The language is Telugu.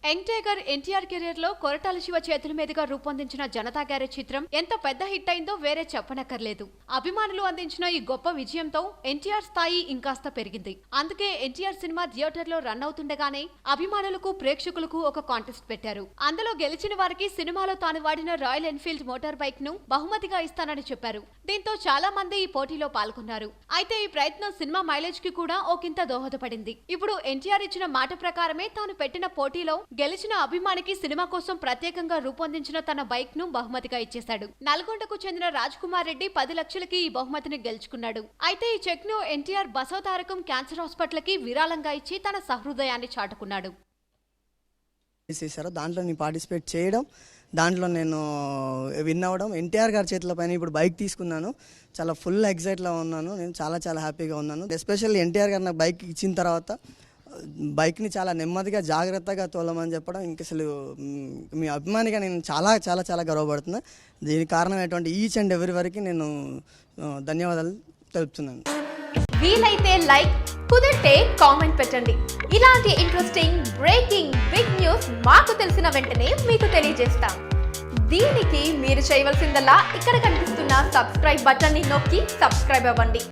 యంగ్ టైగర్ ఎన్టీఆర్ కెరీర్ లో కొరటాల శివ చేతుల మీదుగా రూపొందించిన జనతా గ్యారేజ్ చిత్రం ఎంత పెద్ద హిట్ అయిందో వేరే చెప్పనక్కర్లేదు. అభిమానులు అందించిన ఈ గొప్ప విజయంతో ఎన్టీఆర్ స్థాయి ఇంకాస్త పెరిగింది. అందుకే ఎన్టీఆర్ సినిమా థియేటర్ లో రన్ అవుతుండగానే అభిమానులకు ప్రేక్షకులకు ఒక కాంటెస్ట్ పెట్టారు. అందులో గెలిచిన వారికి సినిమాలో తాను వాడిన రాయల్ ఎన్ఫీల్డ్ మోటార్ బైక్ ను బహుమతిగా ఇస్తానని చెప్పారు. దీంతో చాలా మంది ఈ పోటీలో పాల్గొన్నారు. అయితే ఈ ప్రయత్నం సినిమా మైలేజ్ కి కూడా ఓకింత దోహదపడింది. ఇప్పుడు ఎన్టీఆర్ ఇచ్చిన మాట ప్రకారమే తాను పెట్టిన పోటీలో గెలిచిన అభిమానికి సినిమా కోసం ప్రత్యేకంగా రూపొందించిన తన బైక్ ను బహుమతిగా ఇచ్చేశాడు. నల్గొండకు చెందిన రాజ్ కుమార్ రెడ్డి 10 లక్షలకి ఈ బహుమతిని గెలుచుకున్నాడు. అయితే ఈ చెక్ ను ఎన్టీఆర్ బసవతారకం క్యాన్సర్ హాస్పిటల్ కి విరాళంగా ఇచ్చి తన సహృదయాన్ని చాటుకున్నాడు. దాంట్లో నేను పార్టిసిపేట్ చేయడం, దాంట్లో నేను విన్ అవ్వడం, ఎన్టీఆర్ గారి చేతుల పైన ఇప్పుడు బైక్ తీసుకున్నాను. చాలా ఫుల్ ఎక్సైట్లో ఉన్నాను. నేను చాలా హ్యాపీగా ఉన్నాను. ఎస్పెషల్లీ ఎన్టీఆర్ గారు నాకు బైక్ ఇచ్చిన తర్వాత బైక్ని చాలా నెమ్మదిగా జాగ్రత్తగా తోలమని చెప్పడం, ఇంక అసలు మీ అభిమానిగా నేను చాలా గర్వపడుతున్నా. దీనికి కారణమైనటువంటి ఈచ్ అండ్ ఎవరి వరకు నేను ధన్యవాదాలు తెలుపుతున్నాను. వీలైతే లైక్, కుదిరితే కామెంట్ పెట్టండి. ఇలాంటి ఇంట్రెస్టింగ్ బ్రేకింగ్ బిగ్ న్యూస్ మాకు తెలిసిన వెంటనే మీకు తెలియజేస్తాం. దీనికి మీరు చేయవలసిందల్లా ఇక్కడ కనిపిస్తున్న సబ్స్క్రైబ్ బటన్ ని నొక్కి సబ్స్క్రైబ్ అవ్వండి.